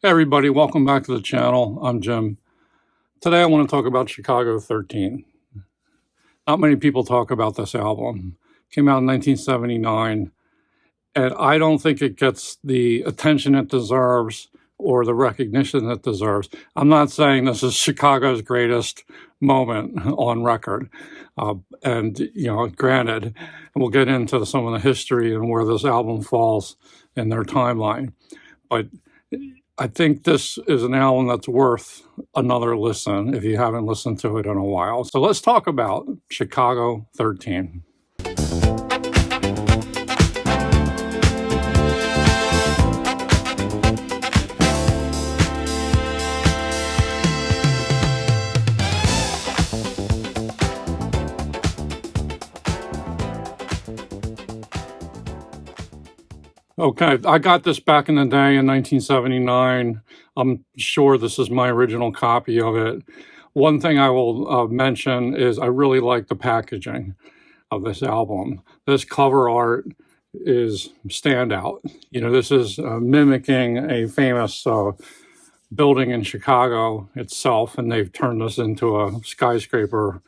Hey everybody, welcome back to the channel. I'm Jim. Today I want to talk about Chicago 13. Not many people talk about this album. Came out in 1979, and I don't think it gets the attention it deserves or the recognition it deserves. I'm not saying this is Chicago's greatest moment on record. And, granted, and we'll get into some of the history and where this album falls in their timeline. But I think this is an album that's worth another listen if you haven't listened to it in a while. So let's talk about Chicago 13. Okay, I got this back in the day in 1979. I'm sure this is my original copy of it. One thing I will mention is I really like the packaging of this album. This cover art is standout. This is mimicking a famous building in Chicago itself, and they've turned this into a skyscraper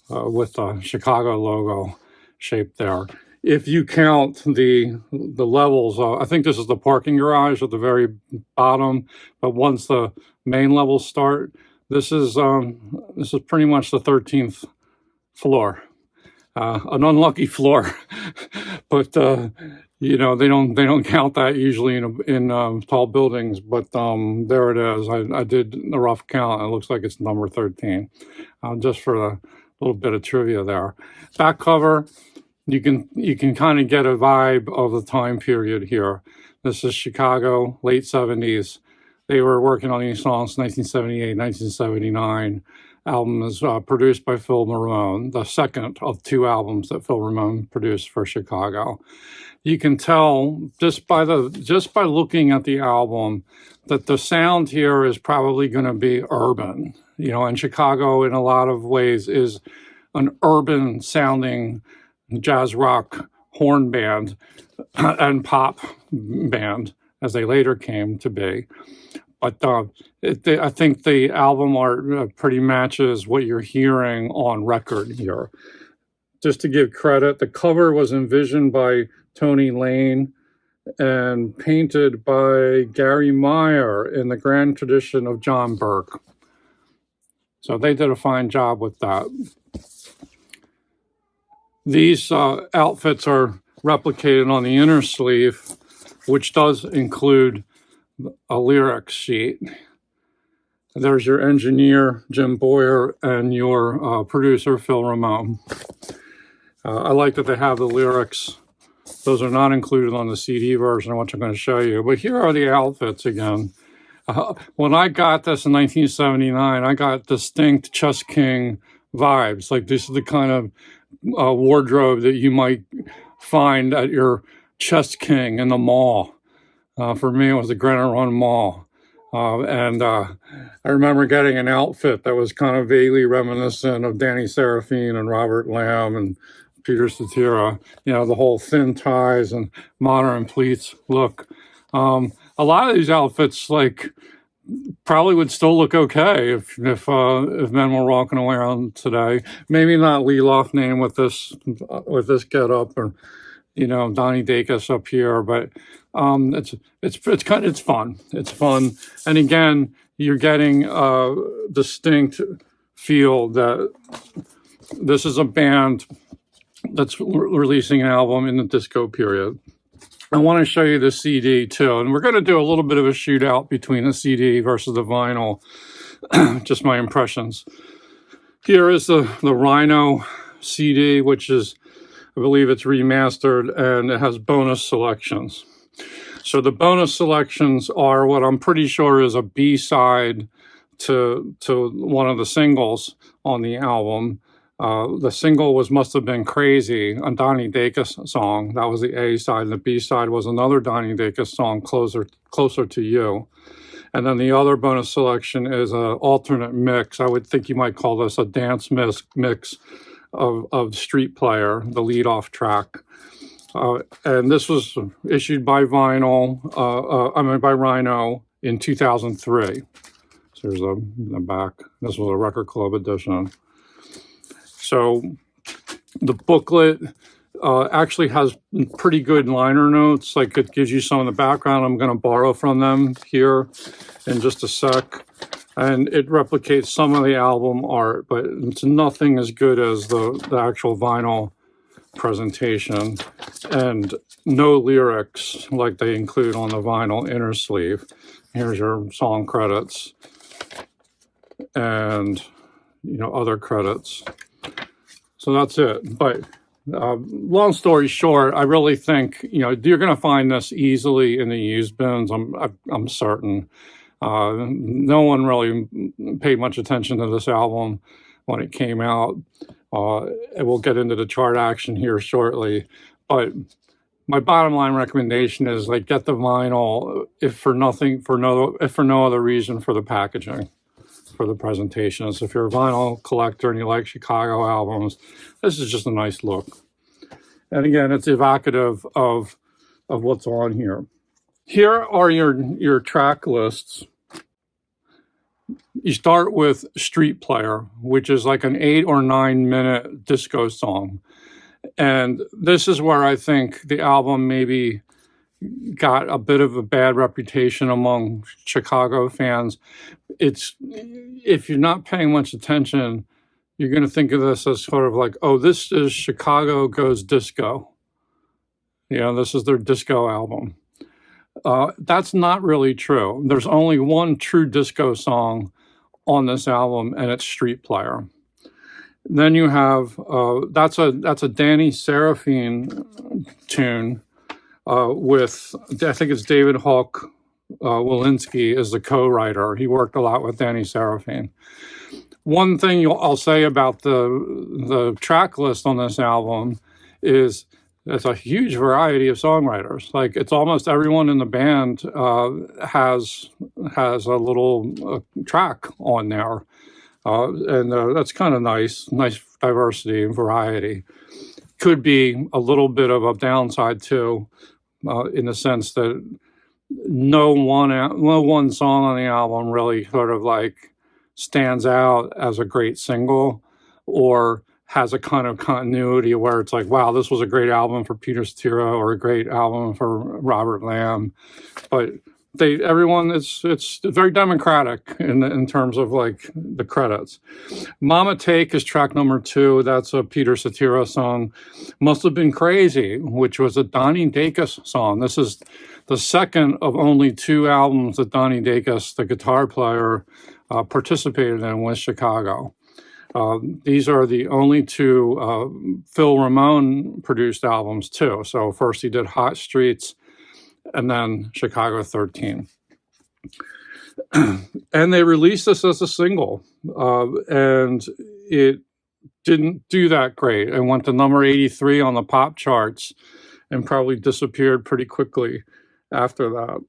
with the Chicago logo shaped there. If you count the levels, I think this is the parking garage at the very bottom. But once the main levels start, this is pretty much the 13th floor, an unlucky floor. But they don't count that usually in tall buildings. But there it is. I did a rough count. And it looks like it's number 13. Just for a little bit of trivia there. Back cover. You can kind of get a vibe of the time period here. This is Chicago, late 70s. They were working on these songs 1978, 1979. Album is produced by Phil Ramone, the second of two albums that Phil Ramone produced for Chicago. You can tell just by looking at the album that the sound here is probably going to be urban. And Chicago in a lot of ways is an urban sounding jazz rock horn band and pop band, as they later came to be. But I think the album art pretty matches what you're hearing on record here. Just to give credit, the cover was envisioned by Tony Lane and painted by Gary Meyer in the grand tradition of John Burke. So they did a fine job with that. These outfits are replicated on the inner sleeve, which does include a lyric sheet. There's your engineer, Jim Boyer, and your producer, Phil Ramone. I like that they have the lyrics. Those are not included on the CD version, which I'm going to show you. But here are the outfits again. When I got this in 1979, I got distinct Chess King vibes. Like, this is the kind of wardrobe that you might find at your Chess King in the mall. For me, it was the Granite Run Mall. And I remember getting an outfit that was kind of vaguely reminiscent of Danny Seraphine and Robert Lamb and Peter Cetera. The whole thin ties and modern pleats look. A lot of these outfits, probably would still look okay if men were walking around today. Maybe not Lee Loughnane with this get up, or Donnie Dacus up here, but it's fun. It's fun, and again, you're getting a distinct feel that this is a band that's releasing an album in the disco period. I want to show you the CD too, and we're going to do a little bit of a shootout between the CD versus the vinyl, just my impressions. Here is the Rhino CD, which is, I believe it's remastered, and it has bonus selections. So the bonus selections are what I'm pretty sure is a B-side to one of the singles on the album. The single must have been Crazy, a Donnie Dacus song. That was the A side, and the B side was another Donnie Dacus song, Closer to You. And then the other bonus selection is an alternate mix. I would think you might call this a dance mix of Street Player, the lead-off track. And this was issued by by Rhino, in 2003. So here's the back. This was a Record Club edition. So the booklet actually has pretty good liner notes. Like it gives you some of the background. I'm going to borrow from them here in just a sec. And it replicates some of the album art, but it's nothing as good as the actual vinyl presentation, and no lyrics like they include on the vinyl inner sleeve. Here's your song credits and other credits. So that's it. But long story short, I really think you're going to find this easily in the used bins. I'm certain. No one really paid much attention to this album when it came out. And we'll get into the chart action here shortly. But my bottom line recommendation is get the vinyl, if for no other reason, for the packaging, for the presentations. If you're a vinyl collector and you like Chicago albums, this is just a nice look. And again, it's evocative of what's on here. Here are your track lists. You start with Street Player, which is like an 8 or 9 minute disco song. And this is where I think the album maybe got a bit of a bad reputation among Chicago fans. If you're not paying much attention, you're going to think of this as sort of like, oh, this is Chicago Goes Disco. This is their disco album. That's not really true. There's only one true disco song on this album, and it's Street Player. Then you have that's a Danny Seraphine tune with, I think it's David Hawk Walensky is the co-writer. He worked a lot with Danny Seraphine. One thing I'll say about the track list on this album is it's a huge variety of songwriters. Like it's almost everyone in the band has a little track on there, and that's kind of nice diversity and variety. Could be a little bit of a downside too, in the sense that no one song on the album really sort of stands out as a great single, or has a kind of continuity where it's like, wow, this was a great album for Peter Cetera or a great album for Robert Lamm. But everyone, it's very democratic in terms of the credits. Mama Take is track number 2. That's a Peter Cetera song. Must Have Been Crazy, which was a Donnie Dacus song. This is the second of only 2 albums that Donnie Dacus, the guitar player, participated in with Chicago. These are the only 2 Phil Ramone produced albums too. So first he did Hot Streets, and then Chicago 13. And they released this as a single, and it didn't do that great. It went to number 83 on the pop charts and probably disappeared pretty quickly after that.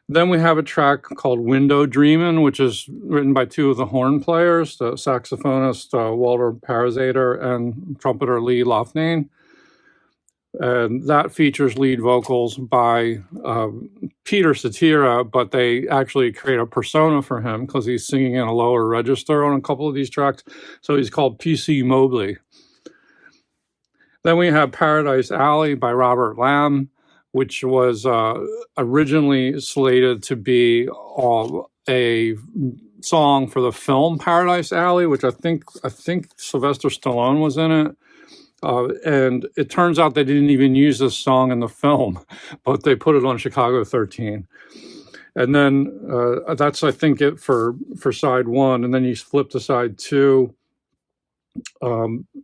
Then we have a track called Window Dreamin', which is written by 2 of the horn players, the saxophonist Walter Parazater and trumpeter Lee Loughnane. And that features lead vocals by Peter Cetera, but they actually create a persona for him because he's singing in a lower register on a couple of these tracks. So he's called P.C. Mobley. Then we have Paradise Alley by Robert Lamm, which was originally slated to be a song for the film Paradise Alley, which I think Sylvester Stallone was in it. And it turns out they didn't even use this song in the film, but they put it on Chicago 13. And then that's, I think, it for side 1. And then you flip to side 2,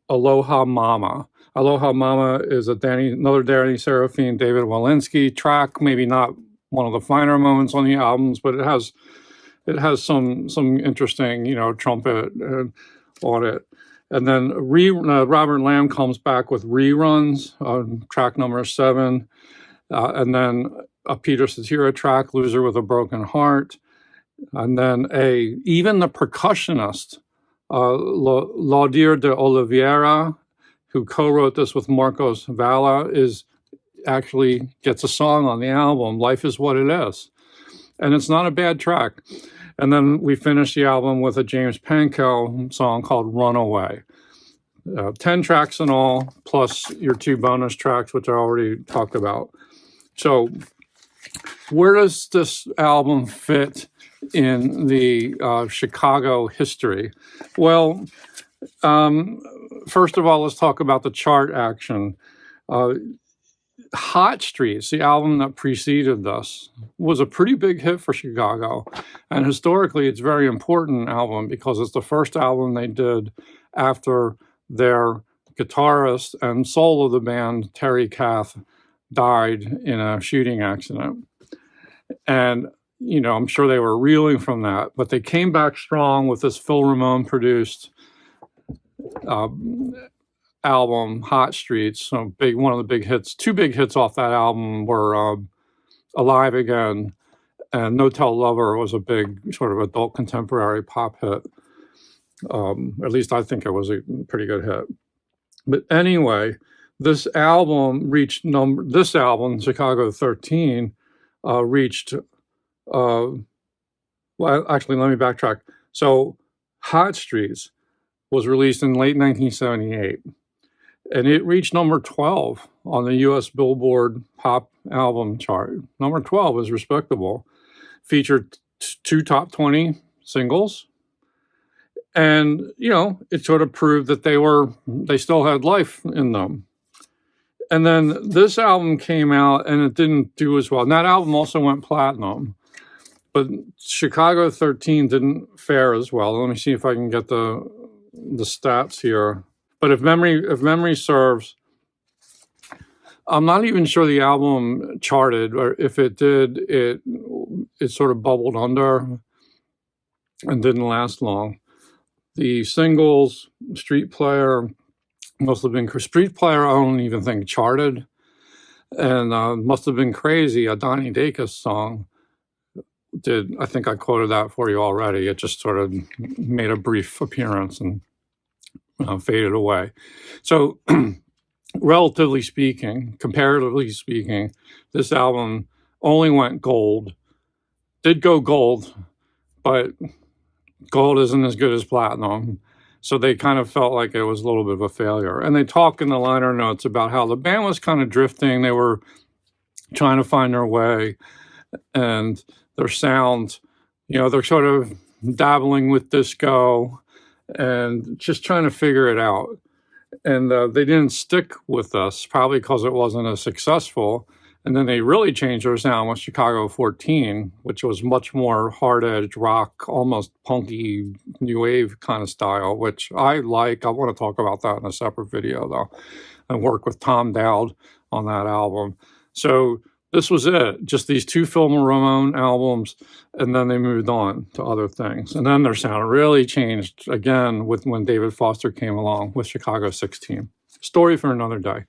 Aloha Mama. Aloha Mama is another Danny Seraphine, David Walensky track. Maybe not one of the finer moments on the albums, but it has some interesting, trumpet on it. And then Robert Lamm comes back with Reruns on track number 7. And then a Peter Cetera track, Loser with a Broken Heart. And then even the percussionist, Laudir de Oliveira, who co-wrote this with Marcos Valla, actually gets a song on the album, Life Is What It Is. and it's not a bad track. And then we finished the album with a James Pankow song called Runaway. 10 tracks in all, plus your 2 bonus tracks, which I already talked about. So where does this album fit in the Chicago history? Well, first of all, let's talk about the chart action. Hot Streets, the album that preceded this, was a pretty big hit for Chicago. And historically, it's a very important album because it's the first album they did after their guitarist and soul of the band, Terry Kath, died in a shooting accident. And, you know, I'm sure they were reeling from that, but they came back strong with this Phil Ramone produced album, Hot Streets. So one of the big hits, 2 big hits off that album were Alive Again and No Tell Lover was a big sort of adult contemporary pop hit. At least I think it was a pretty good hit. But anyway, this album, Chicago 13, reached, well, actually, let me backtrack. So Hot Streets was released in late 1978, and it reached number 12 on the US Billboard Pop Album Chart. Number 12 is respectable. Featured 2 top 20 singles. And, you know, it sort of proved that they still had life in them. And then this album came out and it didn't do as well. And that album also went platinum. But Chicago 13 didn't fare as well. Let me see if I can get the stats here. But if memory serves, I'm not even sure the album charted, or if it did, it sort of bubbled under and didn't last long. The singles, Street Player, must have been Street Player, I don't even think charted. And Must Have Been Crazy, a Donnie Dacus song, did. I think I quoted that for you already. It just sort of made a brief appearance and faded away. So relatively speaking, comparatively speaking, this album only went gold. Did go gold, but gold isn't as good as platinum. So they kind of felt like it was a little bit of a failure. And they talk in the liner notes about how the band was kind of drifting. They were trying to find their way and their sound, you know, they're sort of dabbling with disco and just trying to figure it out. And they didn't stick with us, probably because it wasn't as successful. And then they really changed their sound with Chicago 14, which was much more hard-edged rock, almost punky, new wave kind of style, which I like. I want to talk about that in a separate video, though, and work with Tom Dowd on that album. So this was it, just these 2 Phil Ramone albums, and then they moved on to other things. And then their sound really changed again when David Foster came along with Chicago 16. Story for another day.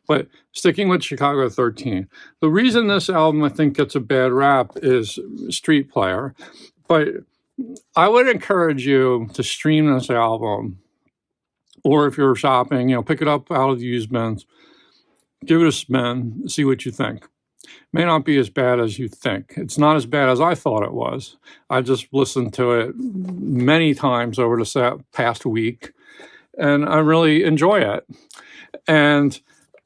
But sticking with Chicago 13, the reason this album I think gets a bad rap is Street Player. But I would encourage you to stream this album, or if you're shopping, you know, pick it up out of the used bins, give it a spin, see what you think. May not be as bad as you think. It's not as bad as I thought it was. I just listened to it many times over the past week, and I really enjoy it. And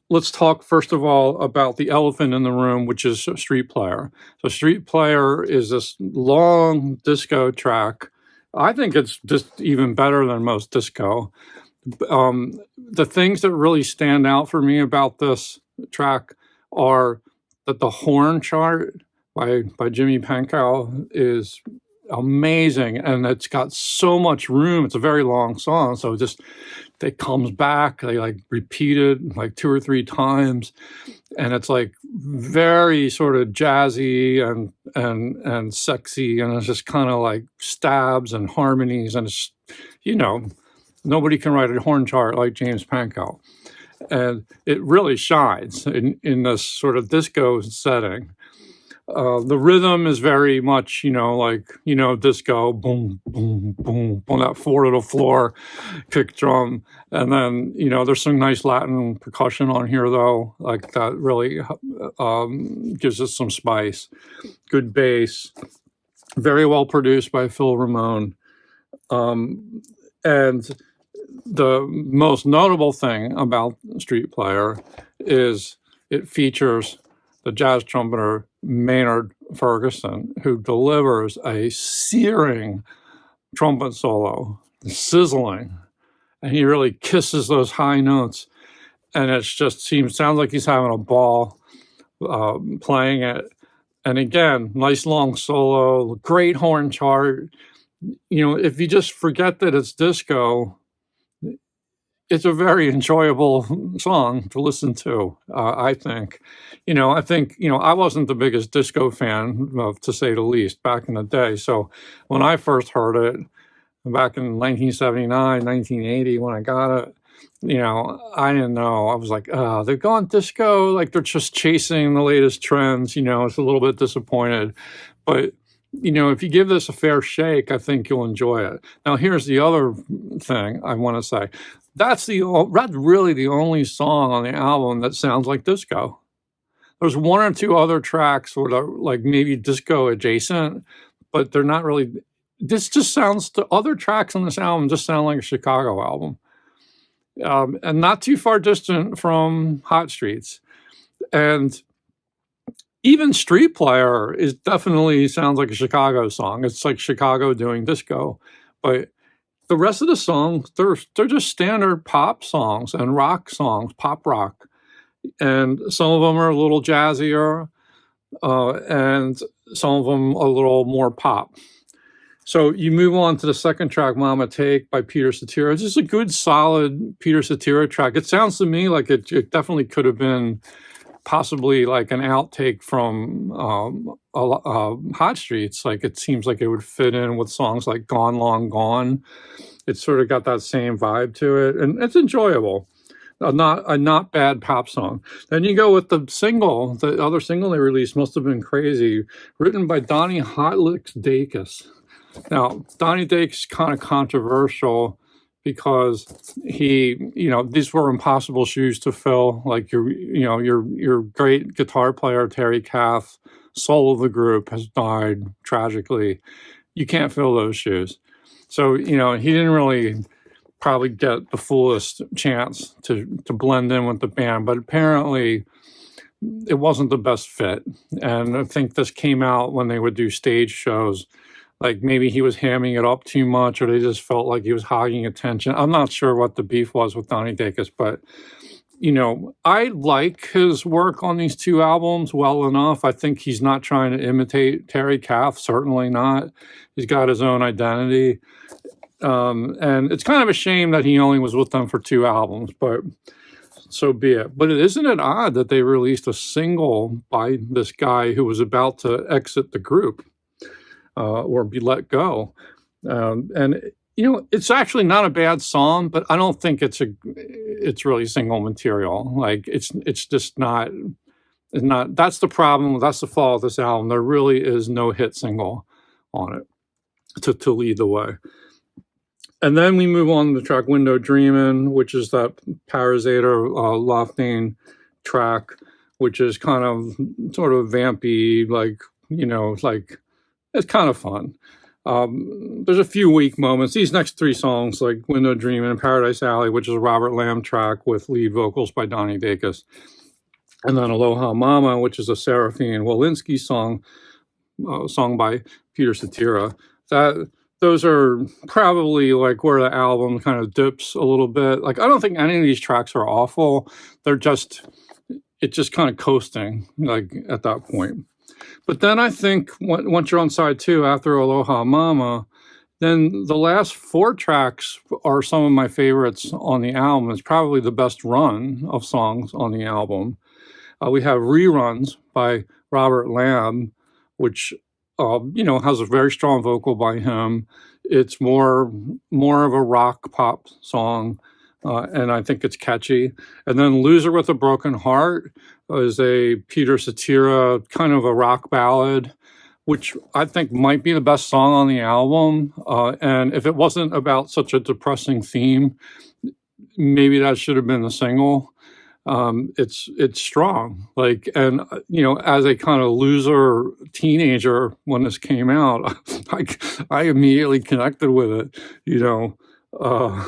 let's talk first of all about the elephant in the room, which is Street Player. So Street Player is this long disco track. I think it's just even better than most disco. The things that really stand out for me about this track are that the horn chart by Jimmy Pankow is amazing, and it's got so much room. It's a very long song, so it comes back. They like repeat it like 2 or 3 times, and it's like very sort of jazzy and sexy, and it's just kind of like stabs and harmonies, and it's, you know, nobody can write a horn chart like James Pankow. And it really shines in this sort of disco setting. The rhythm is very much, disco, boom, boom, boom, on that four to the floor kick drum. And then, there's some nice Latin percussion on here, though, like that really gives it some spice. Good bass, very well produced by Phil Ramone. And the most notable thing about Street Player is it features the jazz trumpeter Maynard Ferguson, who delivers a searing trumpet solo, sizzling, and he really kisses those high notes, and it just sounds like he's having a ball playing it. And again, nice long solo, great horn chart. If you just forget that it's disco, it's a very enjoyable song to listen to, I think. I wasn't the biggest disco fan, to say the least, back in the day. So when I first heard it, back in 1979, 1980, when I got it, I didn't know. I was like, they're going disco, like they're just chasing the latest trends. It's a little bit disappointed. But, if you give this a fair shake, I think you'll enjoy it. Now, here's the other thing I want to say. That's really the only song on the album that sounds like disco. There's one or two other tracks that are like maybe disco adjacent, but they're not really. This just sounds. The other tracks on this album just sound like a Chicago album, and not too far distant from Hot Streets. And even Street Player is definitely sounds like a Chicago song. It's like Chicago doing disco, but the rest of the songs, they're just standard pop songs and rock songs, pop rock. And some of them are a little jazzier, and some of them a little more pop. So you move on to the second track, Mama Take by Peter Cetera. It's just a good, solid Peter Cetera track. It sounds to me like it definitely could have been possibly like an outtake from Hot Streets. Like it seems like it would fit in with songs like Gone Long Gone. It's sort of got that same vibe to it, and it's enjoyable. A not bad pop song. Then you go with the single. The other single they released must have been crazy, written by Donnie Hotlicks Dacus. Now, Donnie Dacus kind of controversial because these were impossible shoes to fill. Like your great guitar player Terry Kath, soul of the group, has died tragically. You can't fill those shoes. So he didn't really probably get the fullest chance to blend in with the band, but apparently it wasn't the best fit. And I think this came out when they would do stage shows. Like maybe he was hamming it up too much, or they just felt like he was hogging attention. I'm not sure what the beef was with Donnie Dacus, but I like his work on these two albums well enough. I think he's not trying to imitate Terry Kath, certainly not. He's got his own identity. And it's kind of a shame that he only was with them for two albums, but so be it. But isn't it odd that they released a single by this guy who was about to exit the group or be let go? And it's actually not a bad song, but I don't think it's really single material. Like it's just not. It's not. That's the problem. That's the flaw of this album. There really is no hit single on it to lead the way. And then we move on to the track Window Dreamin', which is that Parazaider Loughnane track, which is kind of sort of vampy, like it's kind of fun. There's a few weak moments. These next three songs, like Window Dreamin' and Paradise Alley, which is a Robert Lamb track with lead vocals by Donnie Dacus. And then Aloha Mama, which is a Seraphine Walensky song by Peter Cetera. Those are probably like where the album kind of dips a little bit. Like, I don't think any of these tracks are awful. It's just kind of coasting, like, at that point. But then I think once you're on side two, after Aloha Mama, then the last four tracks are some of my favorites on the album. It's probably the best run of songs on the album. We have Reruns by Robert Lamb, which has a very strong vocal by him. It's more of a rock pop song, and I think it's catchy. And then Loser with a Broken Heart, is a Peter Cetera, kind of a rock ballad, which I think might be the best song on the album. And if it wasn't about such a depressing theme, maybe that should have been the single. It's strong, like, and as a kind of loser teenager when this came out, I immediately connected with it. Uh,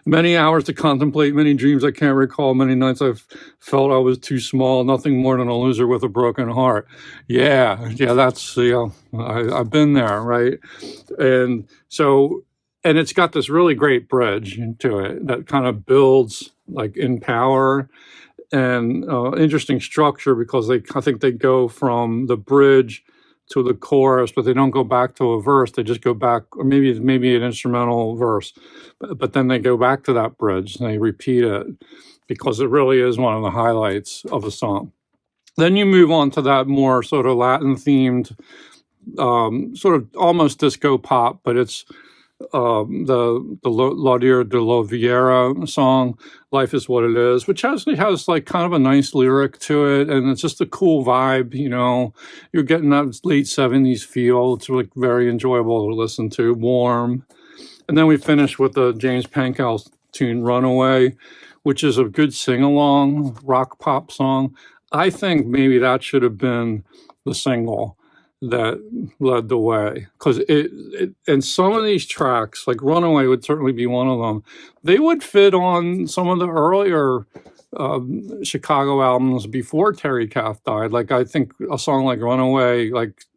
many hours to contemplate, many dreams I can't recall, many nights I've felt I was too small, nothing more than a loser with a broken heart. Yeah, that's I've been there, right? And so, and it's got this really great bridge to it that kind of builds like in power and interesting structure, because I think they go from the bridge to the chorus, but they don't go back to a verse. They just go back, or maybe an instrumental verse, but then they go back to that bridge and they repeat it, because it really is one of the highlights of the song. Then you move on to that more sort of Latin themed, sort of almost disco pop, but it's the Laudir de la Vieira song, Life is What It Is, which actually has like kind of a nice lyric to it, and it's just a cool vibe. You're getting that late 70s feel. It's like very enjoyable to listen to, warm. And then we finish with the James Pankow tune Runaway, which is a good sing-along rock pop song. I think maybe that should have been the single that led the way, because and some of these tracks, like Runaway would certainly be one of them, they would fit on some of the earlier Chicago albums before Terry Kath died. Like, I think a song like Runaway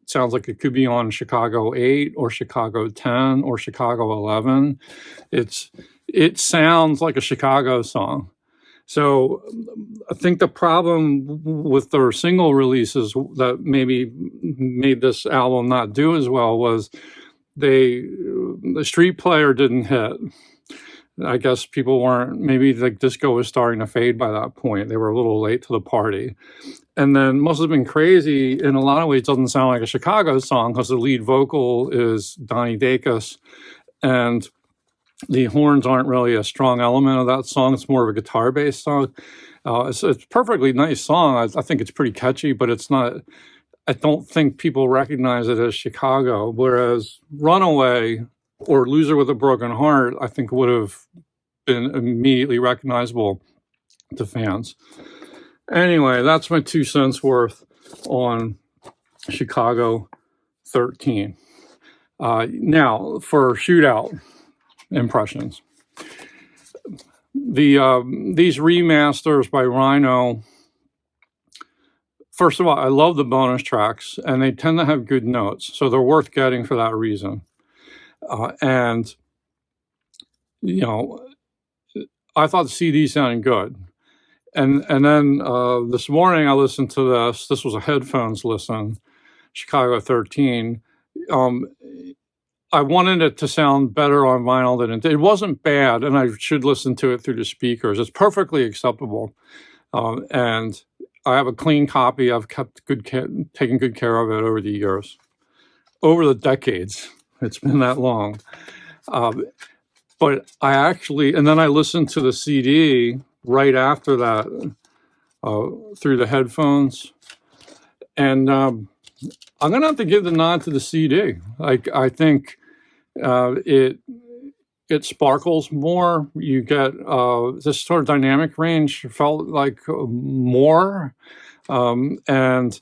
sounds like it could be on Chicago 8 or Chicago 10 or Chicago 11. It sounds like a Chicago song. So I think the problem with their single releases that maybe made this album not do as well was the Street Player didn't hit. I guess people weren't, maybe the disco was starting to fade by that point. They were a little late to the party. And then Must Have Been Crazy, in a lot of ways, doesn't sound like a Chicago song, because the lead vocal is Donnie Dacus, and the horns aren't really a strong element of that song. It's more of a guitar-based song. It's a perfectly nice song. I think it's pretty catchy, but it's not, I don't think people recognize it as Chicago. Whereas Runaway or Loser with a Broken Heart, I think would have been immediately recognizable to fans. Anyway, that's my 2 cents worth on Chicago 13. Now, for Shootout impressions. These remasters by Rhino, first of all, I love the bonus tracks, and they tend to have good notes, so they're worth getting for that reason. And I thought the CD sounded good. And then this morning I listened to this. This was a headphones listen, Chicago 13. I wanted it to sound better on vinyl than it did. It wasn't bad, and I should listen to it through the speakers. It's perfectly acceptable. And I have a clean copy. I've kept taken good care of it over the years, over the decades. It's been that long. But I actually, and then I listened to the CD right after that through the headphones. And I'm going to have to give the nod to the CD. I think it sparkles more. You get this sort of dynamic range felt like more, and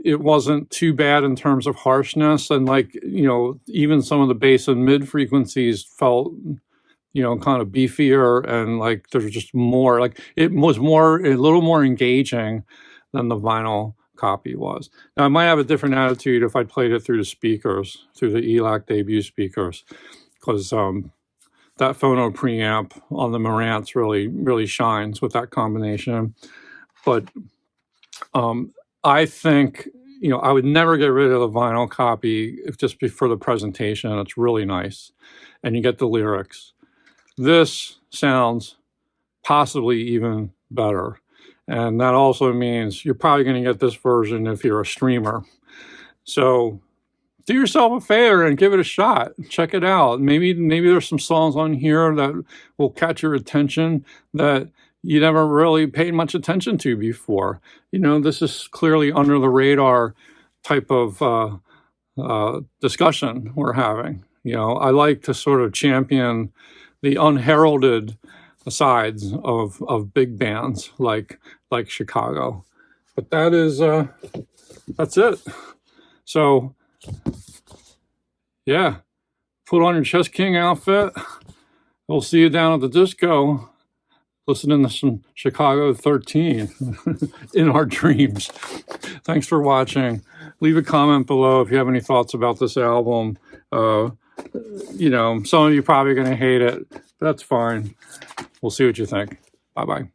it wasn't too bad in terms of harshness, and even some of the bass and mid frequencies felt kind of beefier, and like there's just more, like it was a little more engaging than the vinyl copy was. Now, I might have a different attitude if I played it through the speakers, through the ELAC debut speakers, because that phono preamp on the Marantz really shines with that combination. But I think, I would never get rid of the vinyl copy just for the presentation. It's really nice, and you get the lyrics. This sounds possibly even better. And that also means you're probably going to get this version if you're a streamer. So do yourself a favor and give it a shot. Check it out. Maybe there's some songs on here that will catch your attention that you never really paid much attention to before. You know, this is clearly under the radar type of discussion we're having. You know, I like to sort of champion the unheralded sides of big bands like Chicago. But that is that's it. So yeah, put on your Chess King outfit. We'll see you down at the disco listening to some Chicago 13 in our dreams. Thanks for watching. Leave a comment below if you have any thoughts about this album. You know, some of you probably going to hate it. That's fine. We'll see what you think. Bye-bye.